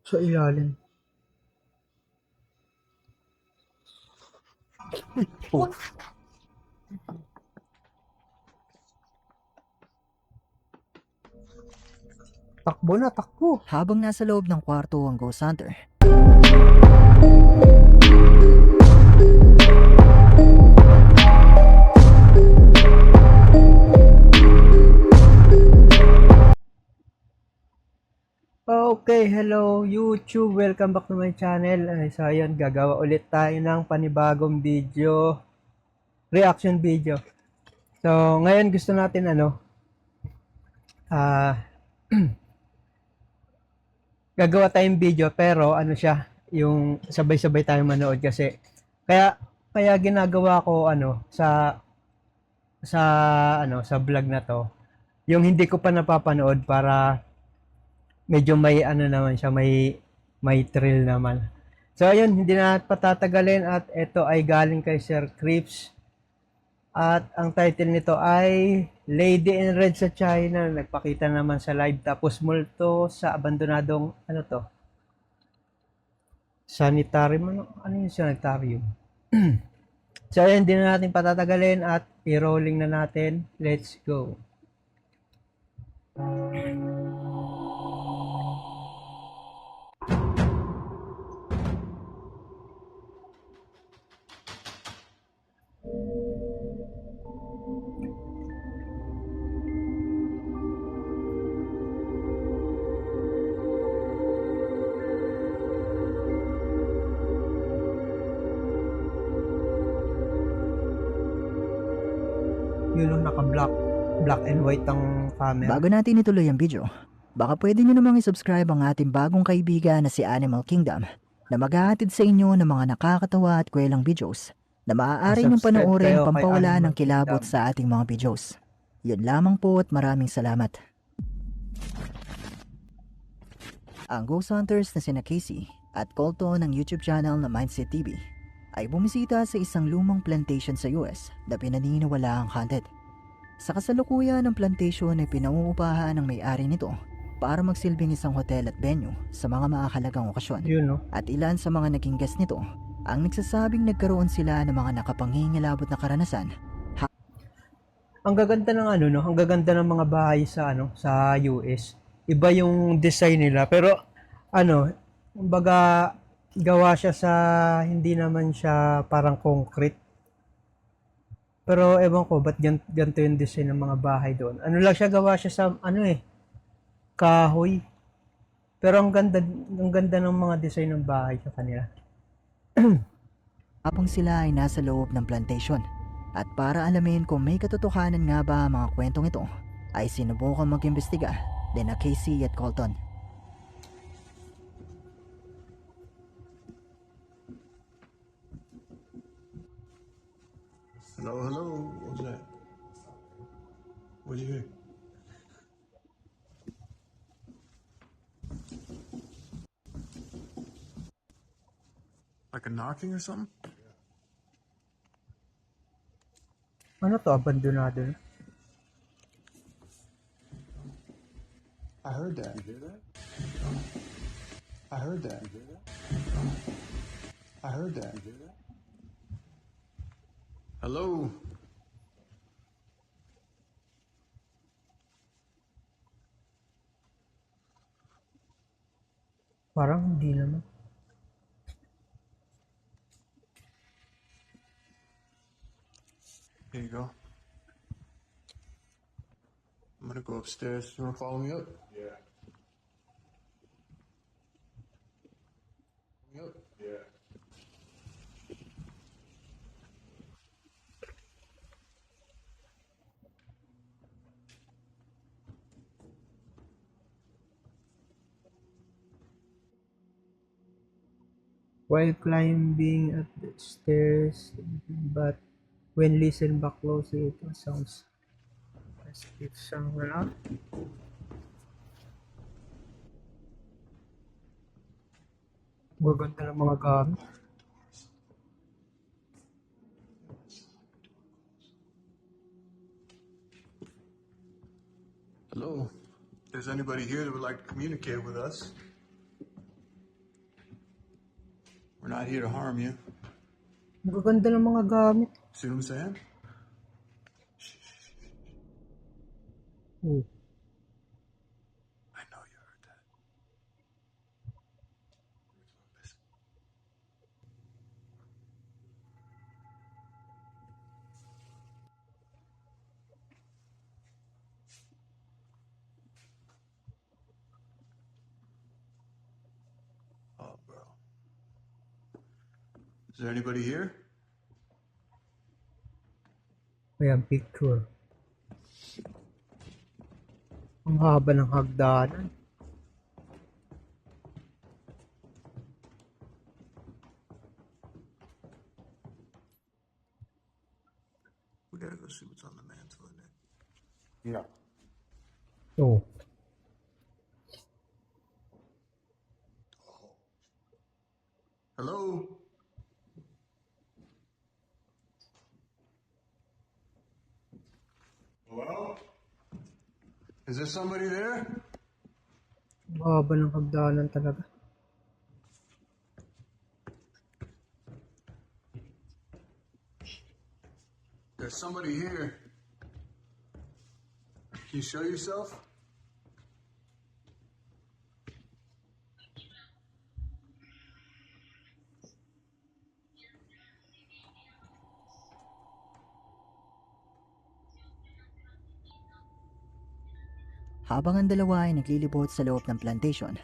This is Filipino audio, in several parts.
Sa ilalim. Oh, takbo na, takbo. Habang nasa loob ng kwarto ang Ghost Hunter, Okay, hello YouTube. Welcome back to my channel. So ayun, gagawa ulit tayo ng panibagong video, reaction video. So ngayon gusto natin ah gagawa tayong video pero siya, yung sabay-sabay tayong manood kasi kaya kaya ginagawa ko sa vlog na to, yung hindi ko pa napapanood para medyo may naman siya, may thrill naman. So ayun, hindi na patatagalin at ito ay galing kay Sir Crips at ang title nito ay Lady in Red sa China. Nagpakita naman sa live, tapos multo sa abandonadong sanitarium, ano yung sanitarium. So ayun, hindi na natin patatagalin at i-rolling na natin. Let's go. Yun yung black and white ang camera. bago natin ituloy ang video, baka pwede nyo namang isubscribe ang ating bagong kaibigan na si Animal Kingdom na maghahatid sa inyo ng mga nakakatawa at kwelang videos na maaari nyong Subscribe panoorin kayo kay pampawala Animal ng kilabot Kingdom. sa ating mga videos. Yun lamang po at maraming salamat. Ang Ghost Hunters na sina Casey at Colton ng YouTube channel na Mindset TV ay bumisita sa isang lumang plantation sa US na pinaniniwalaang haunted. Sa kasalukuyan ng plantation ay pinauupahan ng may-ari nito para magsilbing isang hotel at venue sa mga makakalagang okasyon. Yun, no? At ilan sa mga naging guest nito ang nagsasabing nagkaroon sila ng mga nakapangingilabot na karanasan. Ang gaganda ng ang gaganda ng mga bahay sa US. Iba yung design nila, pero kumbaga gawa siya sa, hindi naman siya parang concrete. Pero ewan ko ba't ganito yung design ng mga bahay doon. Ano lang siya, gawa siya sa kahoy. Pero ang ganda ng mga design ng bahay sa kanila. Habang sila ay nasa loob ng plantation. At para alamin kung may katotohanan nga ba ang mga kwentong ito, ay sinubukan mag-imbestiga din na Casey at Colton. Hello, hello. What was that? What'd you hear? Like a knocking or something? Ano to, abandonado na? I heard that. You hear that? I heard that. You hear that? I heard that. You hear that? Hello? Parang hindi naman. Here you go. I'm gonna go upstairs. You wanna follow me up? Yeah. Me up? Yeah. While climbing at the stairs, but when listen back closely, it sounds as if someone else. Maganda ng mga gamit. Hello? If there's anybody here that would like to communicate with us, We're not here to harm you. Ang gaganda ng mga gamit. See what I'm saying? Oh. I know you heard that. Listen. Oh, bro. Is there anybody here? Ayan, picture. Ang haba ng hagdanan. We gotta go see what's on the mantle, isn't it? No. Oh. Hello? Hello? Is there somebody there? Ang haba ng hagdanan talaga. There's somebody here. Can you show yourself? Habang ang dalawa ay naglilibot sa loob ng plantation,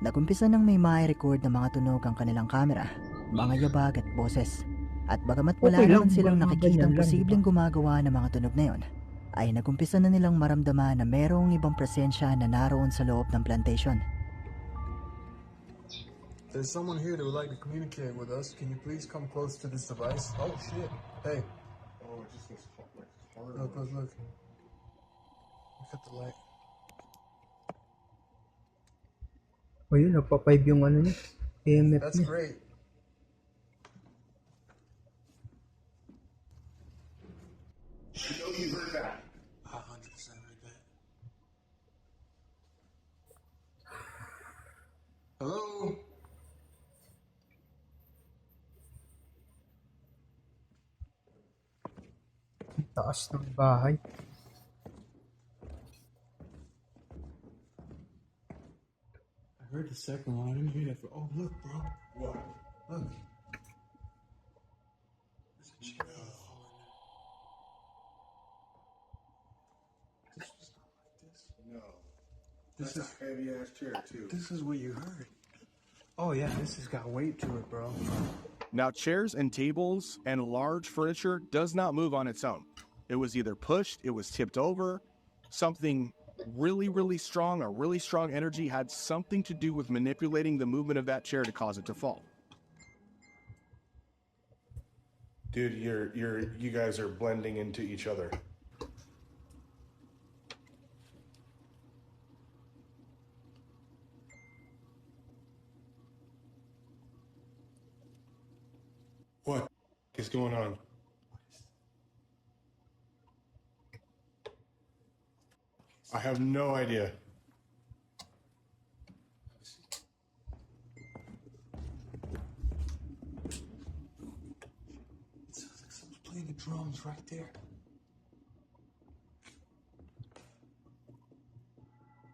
nagumpisa nang may mai-record ng mga tunog ang kanilang kamera, mga yabag at boses. At bagamat wala Okay lang, naman silang mga nakikitang ganyan lang, posibleng diba? gumagawa ng mga tunog na yon, ay nagumpisa na nilang maramdaman na merong ibang presensya na naroon sa loob ng plantation. There's someone here that would like to communicate with us. Can you please come close to this device? Oh shit. Hey. Oh, it just looks like hard. Look. Look at the light. O yun, nagpa-5 yung ano niya. EMF That's niya. great. You know you heard that. I 100% heard that. Hello? Taas ng bahay. I heard the second one. I didn't hear that. Oh, look, bro. What? Look. This was not like this. No. This That's a heavy ass chair too. This is what you heard. Oh yeah, this has got weight to it, bro. Now, chairs and tables and large furniture does not move on its own. It was either pushed, it was tipped over, something really, really strong, a really strong energy had something to do with manipulating the movement of that chair to cause it to fall. Dude, you guys are blending into each other. What is going on? I have no idea. It sounds like someone's playing the drums right there.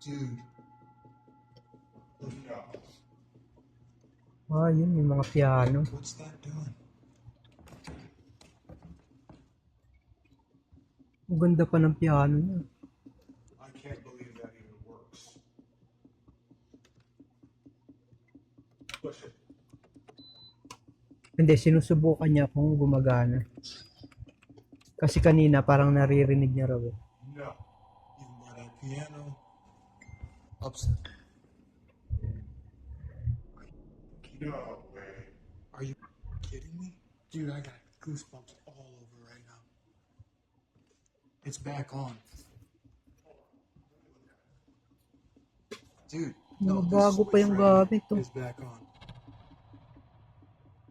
Dude. No. Ah, yun, yung mga piano. What's that doing? Ang ganda pa ng piano niya. I can't believe that even works. Push it. Hindi, sinusubukan niya kung gumagana. Kasi kanina parang naririnig niya raw. Eh. No. Even by that piano. Upset. No way. Are you kidding me? Dude, I got goosebumps all over right now. It's back on. Dude, no, Mga bago pa yung gamit to. It's back on.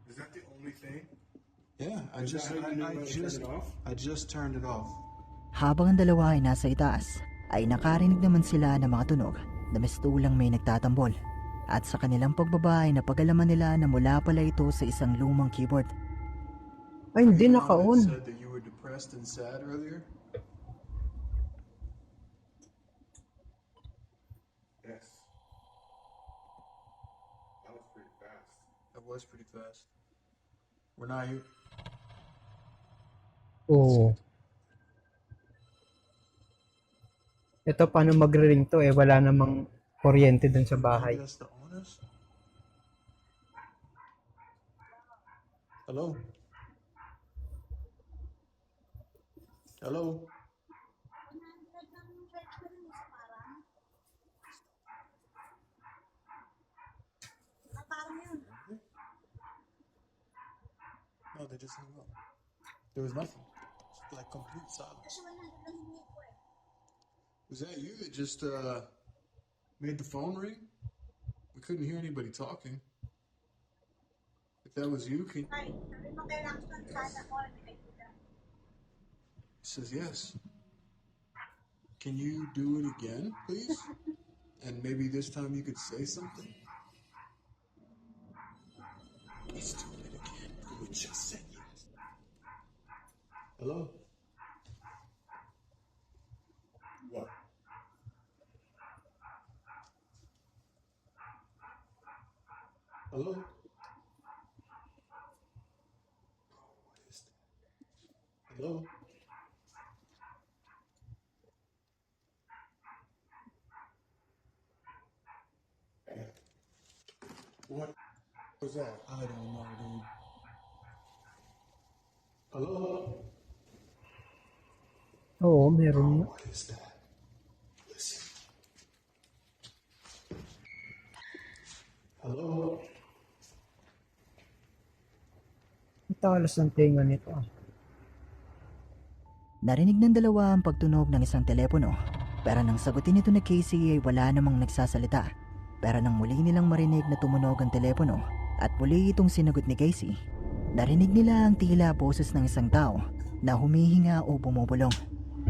Is that the only thing? Yeah, I Is just that how you knew when to turn it off? I just turned it off. Habang ang dalawa ay nasa itaas, ay nakarinig naman sila ng mga tunog na mistulang may nagtatambol. At sa kanilang pagbaba ay napagalaman nila na mula pala ito sa isang lumang keyboard. Ay, hindi You know, it naka-on. said that you were depressed and sad earlier. Yes. That was pretty fast. That was pretty fast. We're not here. Oo. Ito, paano magre-ring to? Wala namang kuryente dun sa Maybe bahay. that's the owners. Hello. Hello. No, they just hung up. There was nothing. Just like complete silence. Was that you that just made the phone ring? We couldn't hear anybody talking. If that was you, can it says yes. Can you do it again, please? And maybe this time you could say something? He's doing it again. We just said yes. Hello? What? Hello? What is that? Hello? What was that? I don't know, dude. Hello? Oo, meron nga. What is that? Listen. Hello? Ang talas ng tinga nito. Narinig ng dalawa ang pagtunog ng isang telepono, pero nang sagutin ito ni Casey ay wala namang nagsasalita. Pero nang muli nilang marinig na tumunog ang telepono at muli itong sinagot ni Casey, narinig nila ang tila boses ng isang tao na humihinga o bumubulong.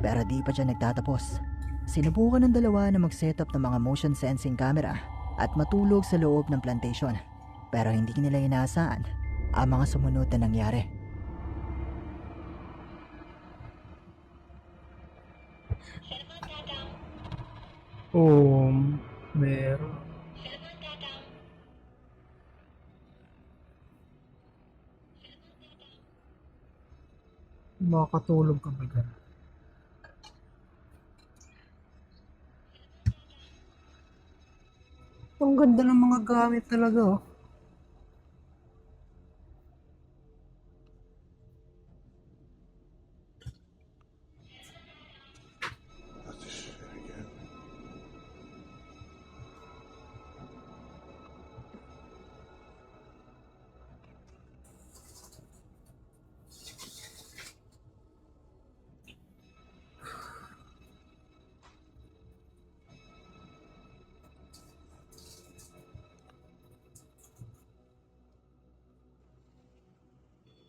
Pero di pa siya nagtatapos. Sinubukan ng dalawa na mag-setup ng mga motion sensing camera at matulog sa loob ng plantation. Pero hindi nila inaasahan ang mga sumunod na nangyari. Oo, meron. Makakatulog ka ba dyan? Ang ganda ng mga gamit talaga, oh. That's the shit again.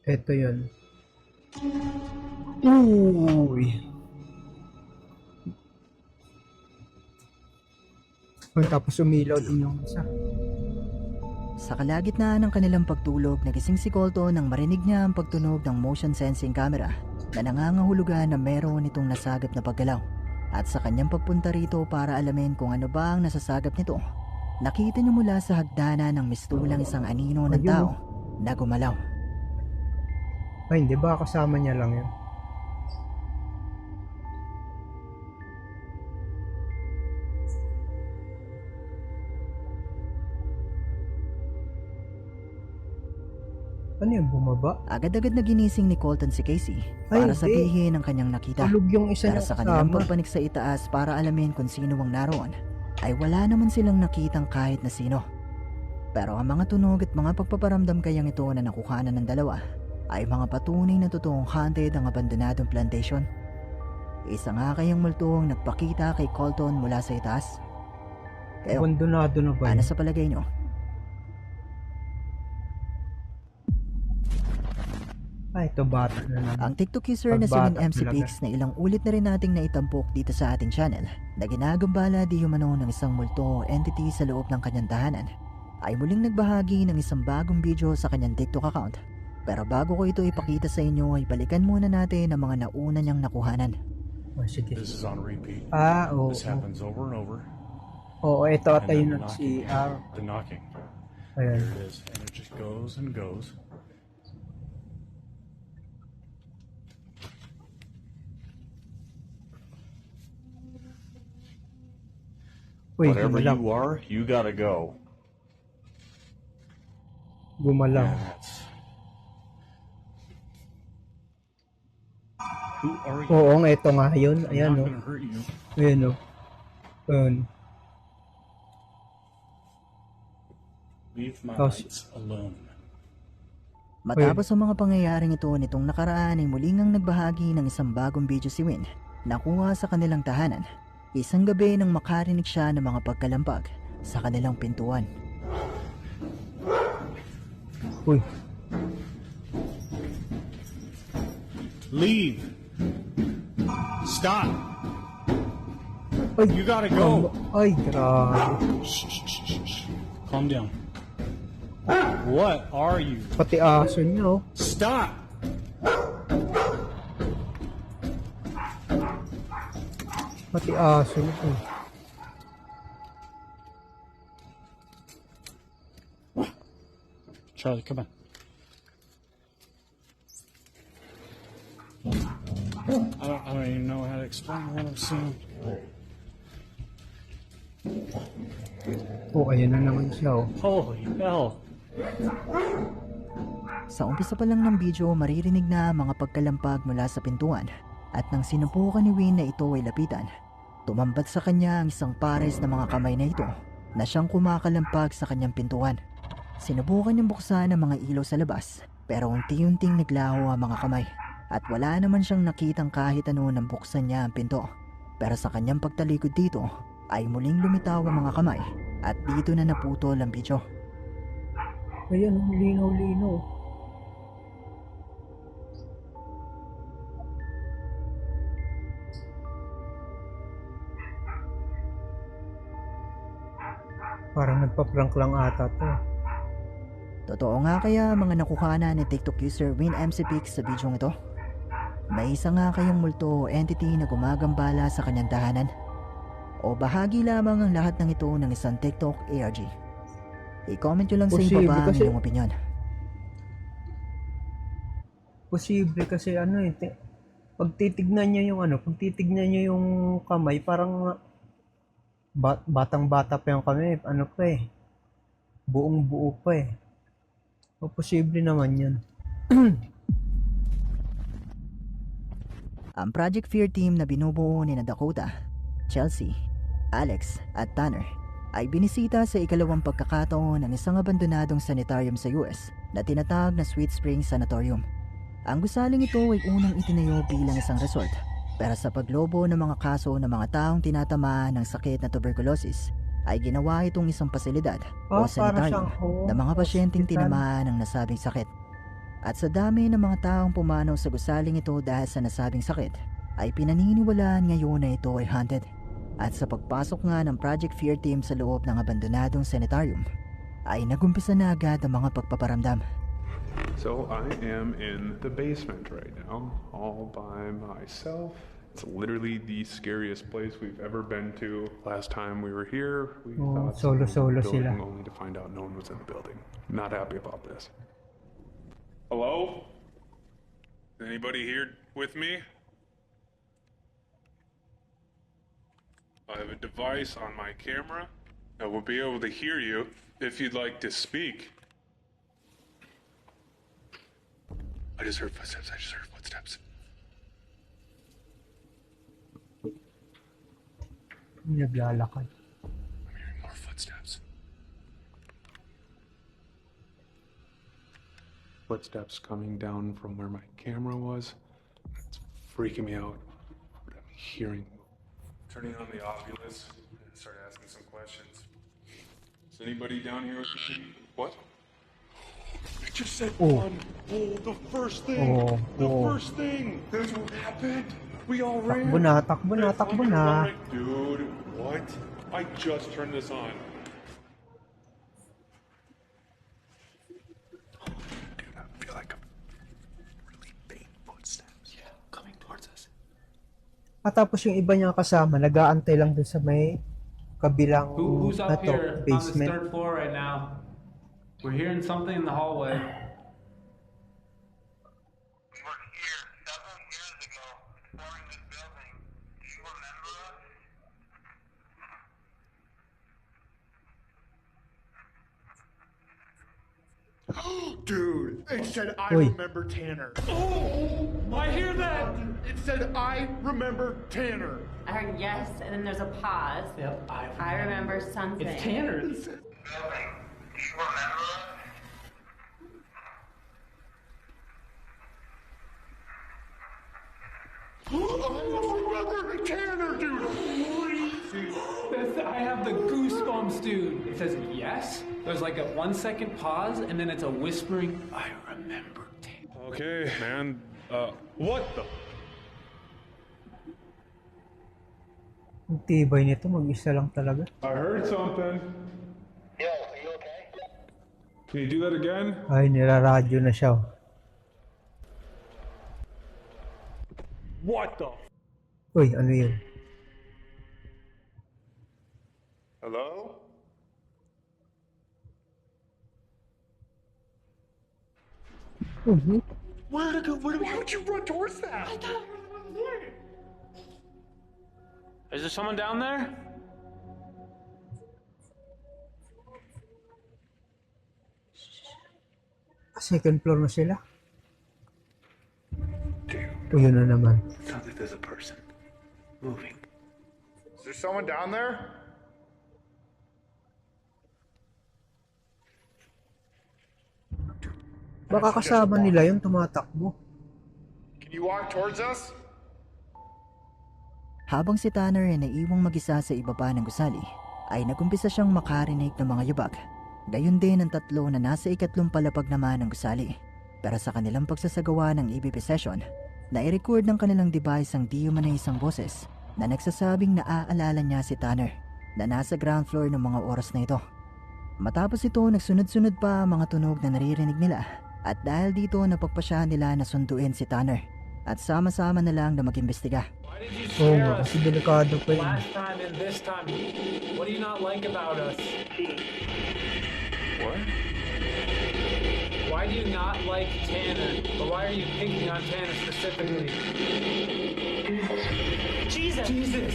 Ito yun. Uy. Tapos umilaw din yung isa. Sa kalagitnaan ng kanilang pagtulog, nagising si Colton nang marinig niya ang pagtunog ng motion sensing camera na nangangahulugan na meron itong nasagap na paggalaw. At sa kanyang pagpunta rito para alamin kung ano ba ang nasasagap nito, nakita niya mula sa hagdanan ng mistulang isang anino ng Ayun, tao na gumalaw. Ay, hindi ba kasama niya lang yun? Ano yun, bumaba? Agad-agad na ginising ni Colton si Casey Ay, para hindi. sabihin ang kanyang nakita. Tulog yung isa Pero niya sa kanilang kasama. pagpanik sa itaas para alamin kung sino ang naroon, ay wala naman silang nakitang kahit na sino. Pero ang mga tunog at mga pagpaparamdam kayang ito na nakuhanan ng dalawa ay mga patunay na totoong haunted ang abandonadong plantation. Isa nga kayang multong nagpakita kay Colton mula sa itaas. Kayo, Abandonado na ba ano yun? sa palagay nyo? Ay, ito bata na naman. Ang TikTok user na si Win Pagbata MC talaga. Pix na ilang ulit na rin nating naitampok dito sa ating channel na ginagambala di umano ng isang multo o entity sa loob ng kanyang tahanan ay muling nagbahagi ng isang bagong video sa kanyang TikTok account. Pero bago ko ito ipakita sa inyo ay balikan muna natin ang mga nauna niyang nakuhanan. Oh, sige. This is on repeat. Oo. This happens over and over. Oo, ito at And then yung the knocking. nag-CR. The knocking. Ayan. There it is. And it just goes and goes. Uy, Whatever gumalaw. you are, you gotta go. Gumalaw. And that's... Who are you? Oo, nga ito nga yun. I'm Ayan, not no. gonna hurt you. Ayan, no. Ayan. Leave my Tapos- lights alone. Matapos ang mga pangyayaring ito nitong nakaraan ay muling ang nagbahagi ng isang bagong video si Win na kuha sa kanilang tahanan. Isang gabi nang makarinig siya ng mga pagkalampag sa kanilang pintuan. Uy. Leave. Stop. Ay, You gotta go. Ay, grabe. Calm down. What are you? Pati aso niya, oh. Stop. Pati aso niya, oh. Charlie, come on. I don't even know how to explain what I'm seeing. Oh, ayan na naman siya, oh. Holy hell. Sa umpisa pa lang ng video, maririnig na ang mga pagkalampag mula sa pintuan at nang sinubukan ni Win na ito ay lapitan, tumambad sa kanya ang isang pares na mga kamay na ito na siyang kumakalampag sa kanyang pintuan. Sinubukan niyang buksan ang mga ilaw sa labas pero unti-unting naglaho ang mga kamay at wala naman siyang nakitang kahit ano nang buksan niya ang pinto. Pero sa kanyang pagtalikod dito ay muling lumitaw ang mga kamay at dito na naputol ang video. Ayan, oh, linaw-linaw. Parang nagpa-prank lang ata to. Totoo nga kaya mga nakuhana ni TikTok user Win MC Pix sa video ito? May isa nga kayang multo o entity na gumagambala sa kanyang tahanan? O bahagi lamang ang lahat ng ito ng isang TikTok ARG? I-comment nyo lang sa Posible ibaba ang kasi- inyong opinion. Posible kasi ano eh, pag titignan nyo yung kamay, parang batang-bata pa yung kamay, ano pa eh, buong buo pa eh. O posible naman yun. Ang Project Fear team na binubuo ni Dakota, Chelsea, Alex at Tanner ay binisita sa ikalawang pagkakataon ng isang abandonadong sanitarium sa US na tinatawag na Sweet Spring Sanatorium. Ang gusaling ito ay unang itinayo bilang isang resort, pero sa paglobo ng mga kaso ng mga taong tinatamaan ng sakit na tuberculosis ay ginawa itong isang pasilidad o sanitarium ng mga pasyenteng tinamaan ng nasabing sakit. At sa dami ng mga taong pumanaw sa gusaling ito dahil sa nasabing sakit, ay pinaniniwalaan ngayon na ito ay haunted. At sa pagpasok nga ng Project Fear team sa loob ng abandonadong sanitarium, ay nagumpisa na agad ang mga pagpaparamdam. So I am in the basement right now, all by myself. It's literally the scariest place we've ever been to. Last time we were here, we thought someone was in solo the building, sila. only to find out no one was in the building. Not happy about this. Hello? Is anybody here with me? I have a device on my camera that will be able to hear you if you'd like to speak. I just heard footsteps. Naglalakad. I'm hearing more footsteps. Footsteps coming down from where my camera was. It's freaking me out. What I'm hearing. Turning on the Oculus and start asking some questions. Is anybody down here with me? What? just said Oh. one. Oh, the first thing. Oh, The oh. first thing. That's what happened. We all ran. Takbo na, takbo na, That's takbo like na. I'm like, dude, what? I just turned this on. Dude, I feel like I'm really faint footsteps. Yeah, coming towards us. At tapos yung iba niya kasama, nag-aantay lang dun sa may kabilang Who's up ato, here on this basement. third floor right now? We're hearing something in the hallway. We were here 7 years ago, exploring this building. Do you remember us? Dude, it said I Oi. remember Tanner. Oh, I hear that. It said I remember Tanner. I heard yes, and then there's a pause. Yep, I remember something. It's Tanner. Building. Do you remember us? I remember Tanner, dude. I have the goosebumps, dude. It says yes. There's like a 1 second pause, and then it's a whispering. I remember Tanner. Okay, man. What the? Ang tibay nito, mag-isa lang talaga. I heard something. Yo, are you okay? Can you do that again? Ay, niraradyo na siya. What the? Uy, ano yun? Hello? Where'd it go? Why would you run towards that? Is there someone down there? Second floor na sila. O yun na naman. Sounds like there's a person moving. Is there someone down there? Baka kasama nila yung tumatakbo. Can you walk towards us? Habang si Tanner ay naiwang mag-isa sa ibaba ng gusali, ay nagumpisa siyang makarinig ng mga yabag. Gayon din ang tatlo na nasa ikatlong palapag naman ng gusali. Pero sa kanilang pagsasagawa ng EVP session, nai-record ng kanilang device ang di umano isang boses na nagsasabing naaalala niya si Tanner na nasa ground floor ng mga oras na ito. Matapos ito, nagsunod-sunod pa ang mga tunog na naririnig nila at dahil dito napagpasyahan nila na sunduin si Tanner at sama-sama na lang na mag-imbestiga. Why did you Oo scare nga, us kasi delikado pa yun. last time and this time? What do you not like about us? What? Why do you not like Tanner? Or why are you picking on Tanner specifically? Jesus! Jesus!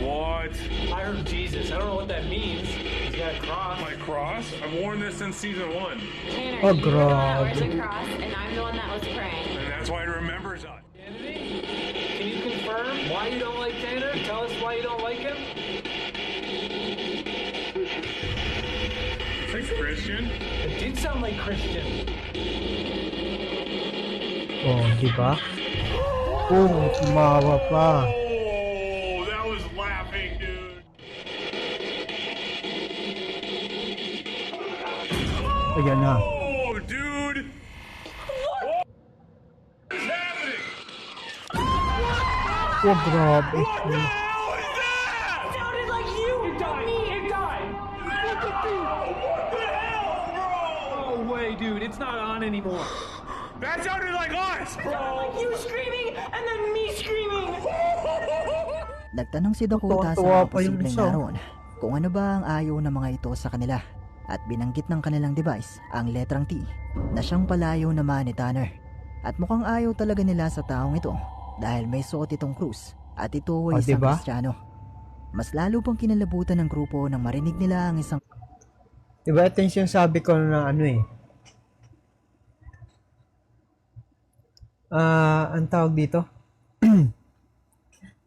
What? I heard Jesus. I don't know what that means. He's got a cross. My cross? I've worn this since season 1. Tanner, Oh, you're the one that wears grabe. a cross, and I'm the one that was praying. And that's why he remembers us. Kennedy? Can you confirm why you don't like Tanner? Tell us why you don't like him? Thanks, Christian. It did sound like Christian. Oh, di ba? Oh, tumawa pa. Oh, that was laughing, dude. Ayan na. Oh, dude. What is happening? Oh, grabe. What the hell is that? Sounded like you! It died! It died! What the hell, bro? Oh, way, dude. It's not on anymore. That sounded like us, bro. You screaming, and then me screaming! Nagtanong si Dakota sa Tuwa mga pa yung posibleng isa. naroon kung ano ba ang ayaw ng mga ito sa kanila at binanggit ng kanilang device ang letrang T na siyang palayo naman ni Tanner. At mukhang ayaw talaga nila sa taong ito dahil may suot itong krus at ito ay Oh, isang diba? Kristiyano. Mas lalo pang kinalabutan ng grupo nang marinig nila ang isang Diba ito yung sinasabi ko na ano eh. Ang tawag dito?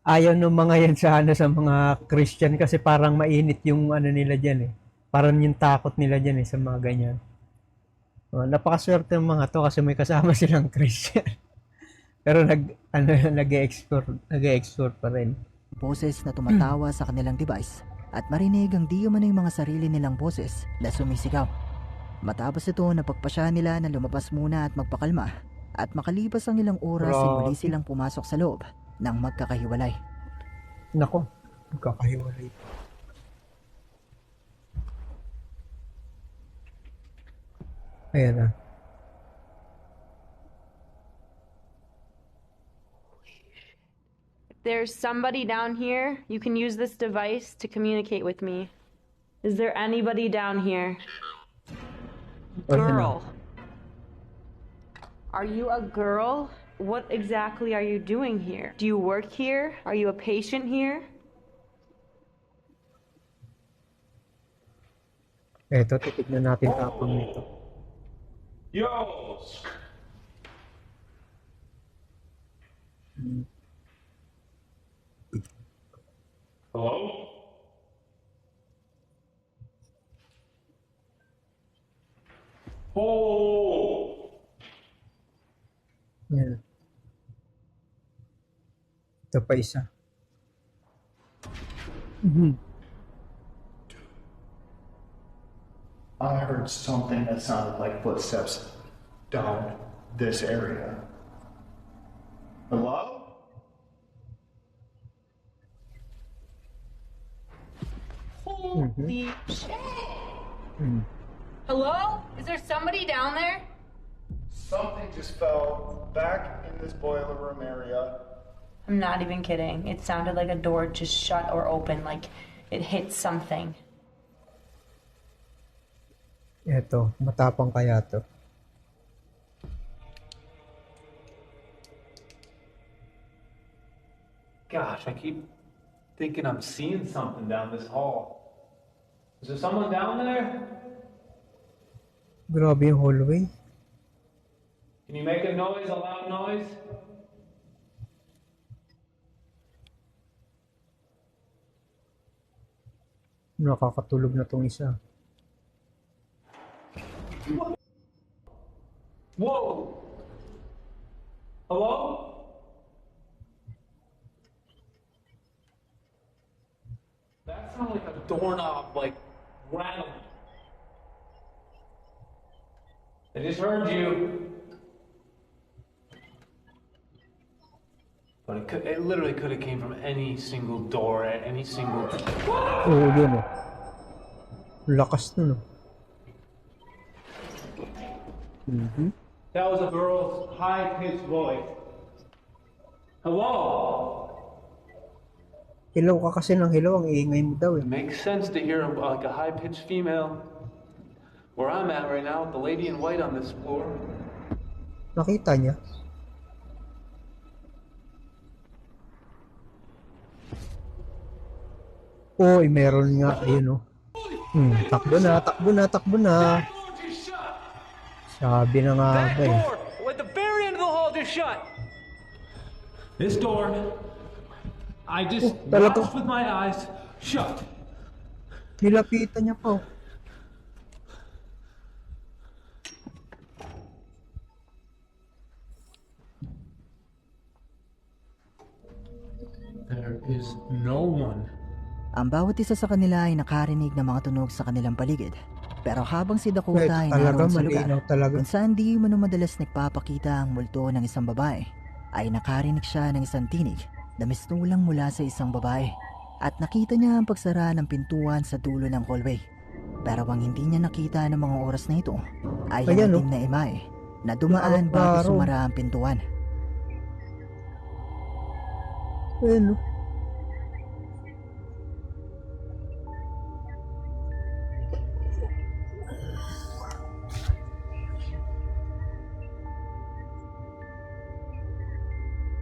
Ayaw ng mga yan sa ano, sa mga Christian kasi parang mainit yung ano nila dyan eh. Parang yung takot nila dyan eh sa mga ganyan. Napakaswerte ng mga to kasi may kasama silang Christian. Pero nag-explore pa rin. boses na tumatawa sa kanilang device at marinig ang di umano'y mga sarili nilang boses na sumisigaw. Matapos ito, napagpasya nila na lumabas muna at magpakalma, at makalipas ang ilang oras ay muli Grabe. silang pumasok sa loob nang magkakahiwalay. Nako, magkakahiwalay. Ayan na. If there's somebody down here, you can use this device to communicate with me. Is there anybody down here? Ayan na. Girl. Are you a girl? What exactly are you doing here? Do you work here? Are you a patient here? Eto, titignan natin tapang nito. Yo! Hello? Oh! Ayan. Ito pa isa. I heard something that sounded like footsteps down this area. Hello? Holy shit. Hello? Is there somebody down there? Something just fell back in this boiler room area. I'm not even kidding. It sounded like a door just shut or open, like it hit something. Eto, matapang kaya to. Gosh, I keep thinking I'm seeing something down this hall. Is there someone down there? Grabe yung hallway. Can you make a noise, a loud noise? Nakakatulog na tong isa. Whoa! Hello? That sounded like a doorknob, like, rattling. I just heard you. But it literally could have came from any single door at any single... Oo, yun o. Lakas nun o. That was a girl's high-pitched voice. Hello? Hilaw ka kasi ng hilaw, ang iingay mo daw eh. It makes sense to hear like a high-pitched female. Where I'm at right now, with the lady in white on this floor. Nakita niya. Oy, meron nga, ayun o. Takbo na, takbo na, takbo na. Sabi na nga That ba eh. door, at the very end of the hall, just shut. This door, I just talaga. watched with my eyes, shut. Nilapitan niya pa oh. There is no one. Ang bawat isa sa kanila ay nakarinig ng mga tunog sa kanilang paligid. Pero habang si Dakota Ito ay talaga, naroon sa lugar malinaw talaga. kung saan di man madalas nagpapakita ang multo ng isang babae, ay nakarinig siya ng isang tinig na mistulang mula sa isang babae. At nakita niya ang pagsara ng pintuan sa dulo ng hallway. Pero ang hindi niya nakita ng mga oras na ito ay Ayan, ang itim na imahe na dumaan bago Klaro. sumara ang pintuan. Ayun o.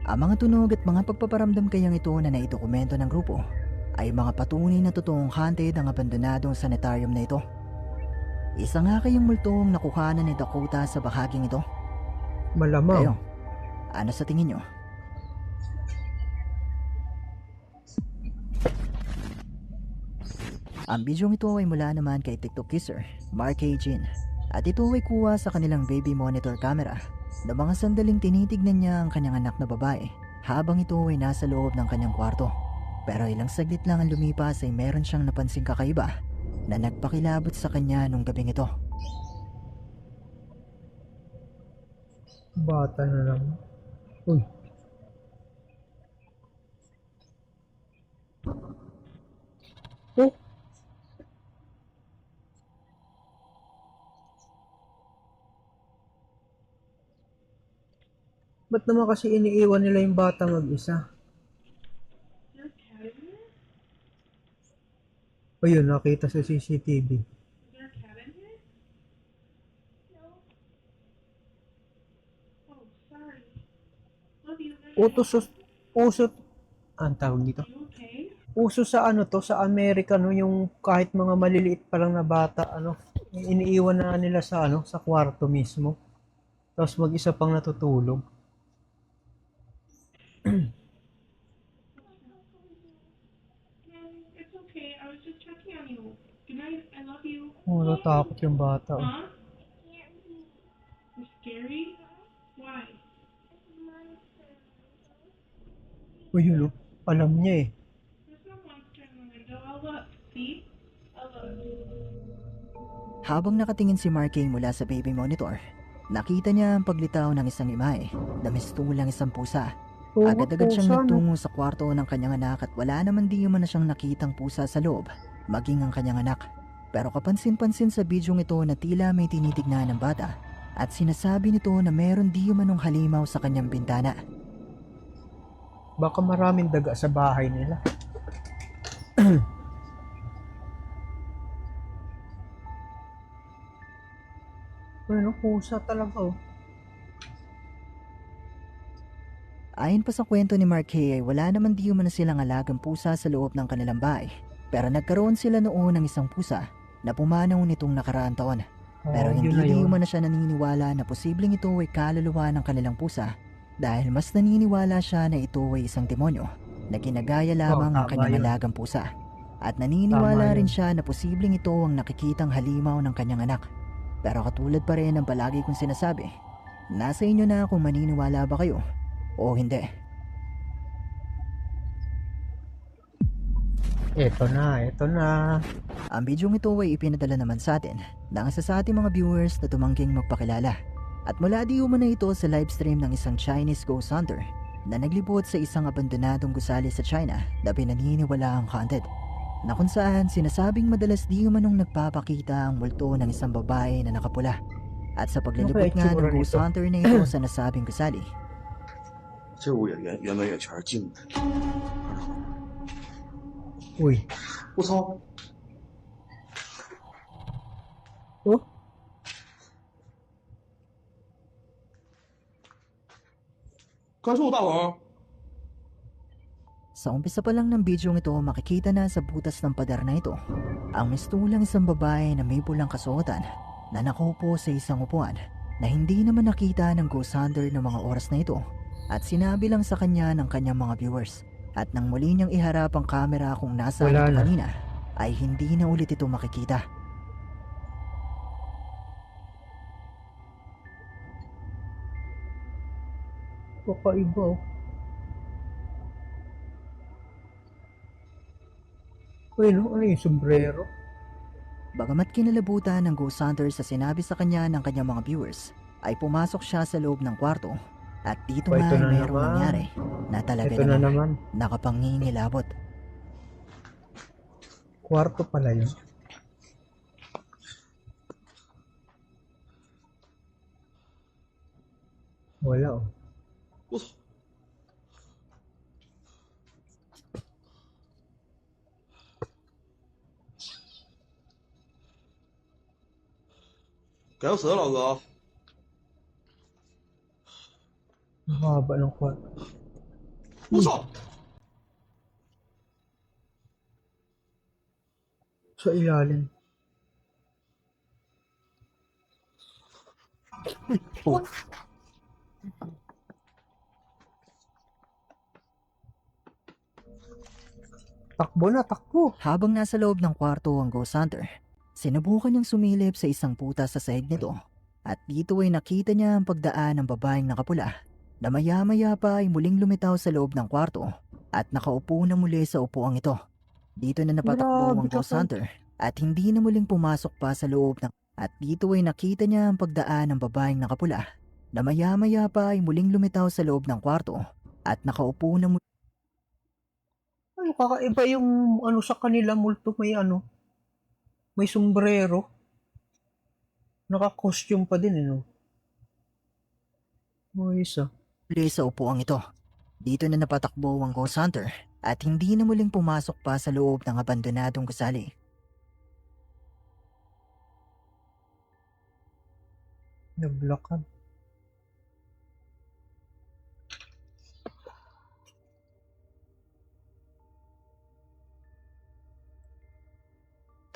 Ang mga tunog at mga pagpaparamdam kayang ito na naidokumento ng grupo ay mga patunay na totoong haunted ang abandonadong sanitarium na ito. Isa nga kayang multong nakuhanan ni Dakota sa bahaging ito. Malamang. Kayo, ano sa tingin nyo? Ang bidyong ito ay mula naman kay TikTok user Mark A. Jean at ito ay kuha sa kanilang baby monitor camera na mga sandaling tinitignan niya ang kanyang anak na babae habang ito ay nasa loob ng kanyang kwarto. Pero ilang saglit lang ang lumipas ay meron siyang napansing kakaiba na nagpakilabot sa kanya nung gabing ito. Bata na lang. Uy. Oh. Ba't naman kasi iniiwan nila yung bata mag-isa? Ayun, nakita sa CCTV. Uso, ang tawag dito? Uso sa ano to, sa Amerika, no, yung kahit mga maliliit pa lang na bata, ano, iniiwan na nila sa ano, sa kwarto mismo. Tapos mag-isa pang natutulog. It's okay. I was just checking on you. Good night. I love you. Oh, natakot yung bata. Oh. Huh? You're scary? Why? Oh, yun, oh. Alam niya eh. There's no monster in the window. I'll look. See? I'll look. Habang nakatingin si Mark Kay mula sa baby monitor, nakita niya ang paglitaw ng isang imahe na mistulang isang pusa. Oo, Agad-agad pusa, siyang no? nagtungo sa kwarto ng kanyang anak at wala naman di man na siyang nakitang pusa sa loob, maging ang kanyang anak. Pero kapansin-pansin sa bidyong ito na tila may tinitignan ng bata at sinasabi nito na meron di manong halimaw sa kanyang bintana. Baka maraming daga sa bahay nila. Ano, pusa talaga oh. Ayon pa sa kwento ni Mark Kay ay wala naman di man na silang alagang pusa sa loob ng kanilang bahay. Pero nagkaroon sila noon ng isang pusa na pumanaw nitong nakaraang taon. Pero Oh, hindi yun na di yun. man na siya naniniwala na posibleng ito ay kaluluwa ng kanilang pusa dahil mas naniniwala siya na ito ay isang demonyo na ginagaya lamang ng tama kanyang yun. alagang pusa. At naniniwala Tama rin yun. siya na posibleng ito ang nakikitang halimaw ng kanyang anak. Pero katulad pa rin ng palagi kong sinasabi, nasa inyo na kung maniniwala ba kayo o hindi. Eto na. Ang bidyong ito ay ipinadala naman sa atin ng isa sa ating mga viewers na tumangging magpakilala. At mula di umano ito sa livestream ng isang Chinese ghost hunter na naglibot sa isang abandonadong gusali sa China na pinaniniwala ang haunted. Na kung saan sinasabing madalas di umanong nagpapakita ang multo ng isang babae na nakapula. At sa paglilibot nga ng itsura ghost nito? hunter na ito sa nasabing gusali, 这屋也原本也全是镜子。 Uy. 我操！ Oh? 刚是我大王。 sa umpisa pa lang ng bidyong ito makikita na sa butas ng pader na ito ang mistulang isang babae na may pulang kasuotan na nakaupo sa isang upuan na hindi naman nakita ng ghost hunter ng mga oras na ito at sinabi lang sa kanya ng kanyang mga viewers at nang muli niyang iharap ang camera kung nasa Wala ito na. kanina ay hindi na ulit ito makikita. Kakaiba oh. Uy, no? Ano yung sombrero? Bagamat kinalabutan ng ghost hunter sa sinabi sa kanya ng kanyang mga viewers, ay pumasok siya sa loob ng kwarto at dito Oh, nga ito ay na mayroong naman. nangyari na talaga Ito na namang naman. nakapangingilabot. Kwarto pala yun. Wala oh. 我操！该死了，老哥！ Ang haba ng kwarto. 我操！ Sa ilalim. Oh. Takbo na, takbo. Habang nasa loob ng kwarto ang ghost hunter, sinubukan niyang sumilip sa isang putas sa sahig nito at dito ay nakita niya ang pagdaan ng babaeng nakapula na maya-maya pa ay muling lumitaw sa loob ng kwarto at nakaupo na muli sa upuang ito. Dito na napatakbo Grabe ang ghost ka. hunter at hindi na muling pumasok pa sa loob ng at dito ay nakita niya ang pagdaan ng babaeng nakapula na maya-maya pa ay muling lumitaw sa loob ng kwarto at nakaupo na Ano, kakaiba yung ano sa kanila, multo may ano, may sombrero. Naka-costume pa din, no? Isa. muli sa upuang ito. Dito na napatakbo ang ghost hunter at hindi na muling pumasok pa sa loob ng abandonadong gusali. Naglakad.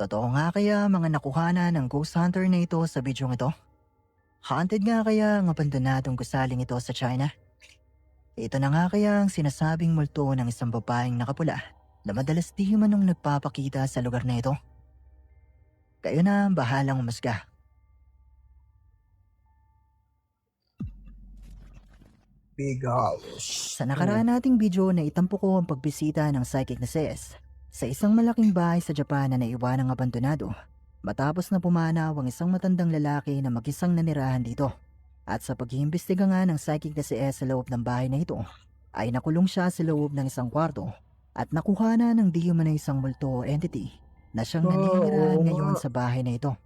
Totoo nga kaya mga nakuhana ng ghost hunter na ito sa bidyong ito? Haunted nga kaya ang abandonadong gusaling ito sa China? Ito na nga kaya ang sinasabing multo ng isang babaeng nakapula na madalas di manong nagpapakita sa lugar na ito? Kayo na ang bahalang umusga. Big house. Sa nakaraan nating video na itampo ko ang pagbisita ng psychic na CS sa isang malaking bahay sa Japan na naiwanang abandonado matapos na pumanaw ang isang matandang lalaki na mag-isang nanirahan dito. At sa pag-iimbestiga nga ng psychic na CS sa loob ng bahay na ito ay nakulong siya sa loob ng isang kwarto at nakuha na ng di umano'y isang multo o entity na siyang naninirahan ngayon sa bahay na ito.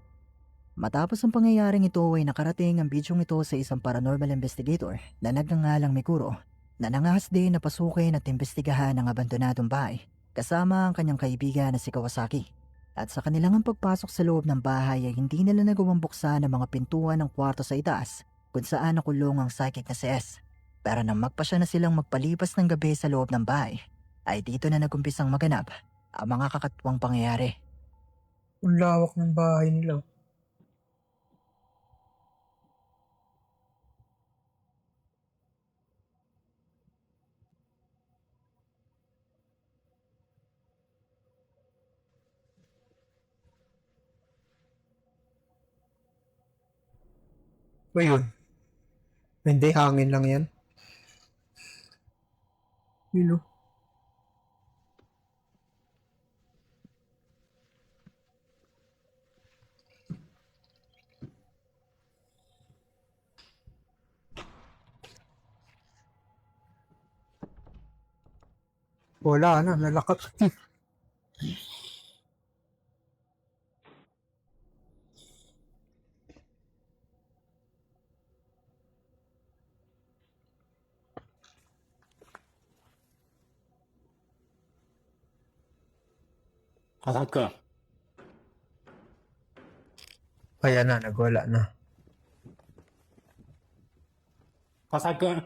Matapos ang pangyayaring ito ay nakarating ang bidyong ito sa isang paranormal investigator na nagngangalang Mikuro na nangahas din na pasukin at imbestigahan ang abandonadong bahay kasama ang kanyang kaibigan na si Kawasaki. At sa kanilang pagpasok sa loob ng bahay ay hindi nila nagawang buksan ang mga pintuan ng kwarto sa itaas kung saan nakulong ang psychic na si S. Pero nang magpasya na silang magpalipas ng gabi sa loob ng bahay ay dito na nagumpisang maganap ang mga kakatwang pangyayari. Ang lawak ng bahay nila. Ba yun? Hindi, hangin lang yan. Yun o. Wala na, nalakat. Kasaka. Kaya na, nagwala na. Kasaka.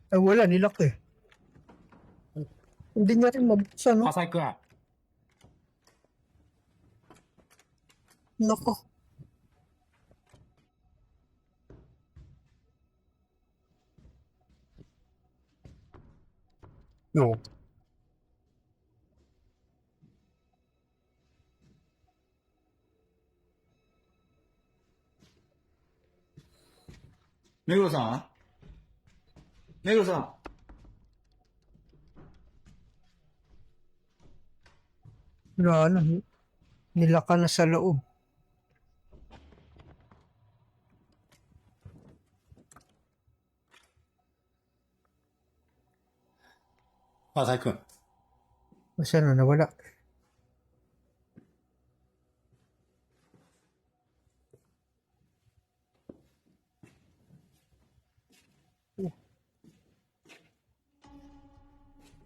Ay, wala, nilak eh. Hindi niya rin mabuksan, no? Kasaka. Nako. No. Mego-san? Mego-san? Wala na. Nilaka na sa loob. Masai-kun. Masa na, nawala.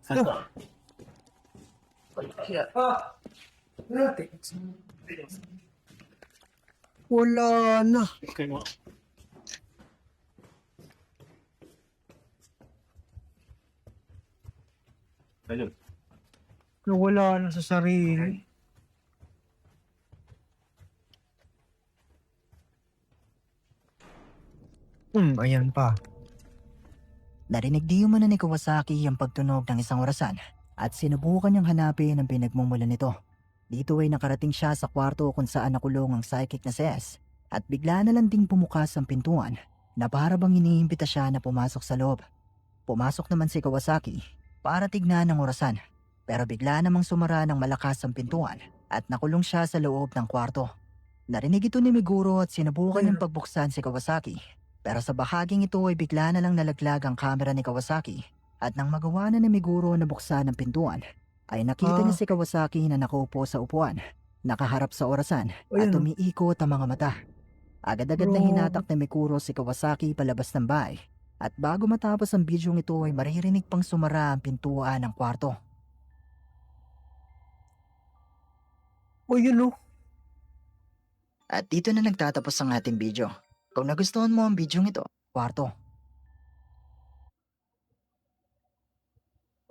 Saka. Wala na. Okay mo. Ayun. Nawala na sa sarili. Ayan pa. Narinig di umano ni Kawasaki ang pagtunog ng isang orasan at sinubukan niyang hanapin ang pinagmumulan nito. Dito ay nakarating siya sa kwarto kung saan nakulong ang psychic na si S at bigla na lang ding bumukas ang pintuan na para bang iniimbita siya na pumasok sa loob. Pumasok naman si Kawasaki para tignan ang orasan pero bigla namang sumara ng malakas ang pintuan at nakulong siya sa loob ng kwarto. Narinig ito ni Meguro at sinubukan niyang pagbuksan si Kawasaki. Pero sa bahaging ito ay bigla na lang nalaglag ang kamera ni Kawasaki. At nang magawa na ni Meguro na buksan ang pintuan, ay nakita niya si Kawasaki na nakaupo sa upuan, nakaharap sa orasan at umiikot ang mga mata. Agad-agad na hinatak ni Meguro si Kawasaki palabas ng bahay. At bago matapos ang bidyong ito ay maririnig pang sumara ang pintuan ng kwarto. At dito na nagtatapos ang ating video. Kung nagustuhan mo ang bidyong ito, kwarto.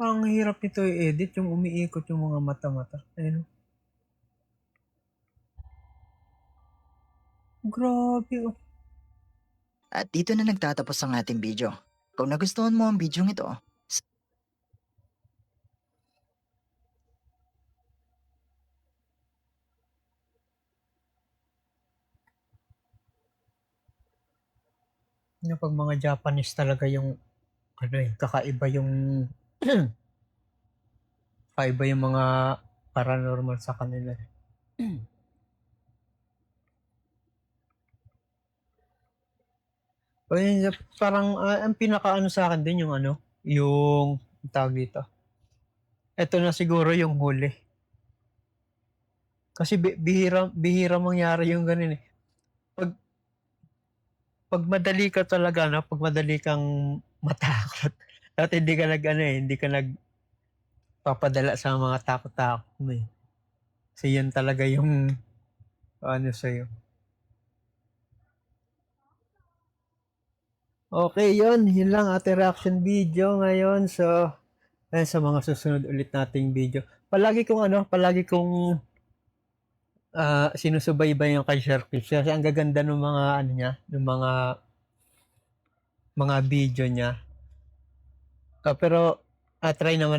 Ang hirap nito i-edit, yung umiikot yung mga mata-mata. Ayun. Grabe oh. At dito na nagtatapos ang ating video. Kung nagustuhan mo ang bidyong ito, Pag mga Japanese talaga yung kakaiba yung kakaiba yung mga paranormal sa kanila. Parang ang pinakaano sa akin din yung yung tawag dito. Ito na siguro yung huli. Kasi bihira mangyari yung ganun eh. Pag madali ka talaga, pag madali kang matakot, at hindi ka hindi ka nagpapadala sa mga takot-takot mo eh. Kasi yun talaga yung sa'yo. Okay, yun lang ating reaction video ngayon. So, sa mga susunod ulit nating video. Palagi kong sinusubaybay yung kay Sir Clips kasi ang gaganda ng mga ng mga video niya. Pero try naman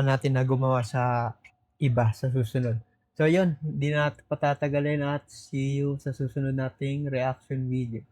natin na gumawa sa iba sa susunod. So yun, hindi na natin patatagalin at see you sa susunod nating reaction video.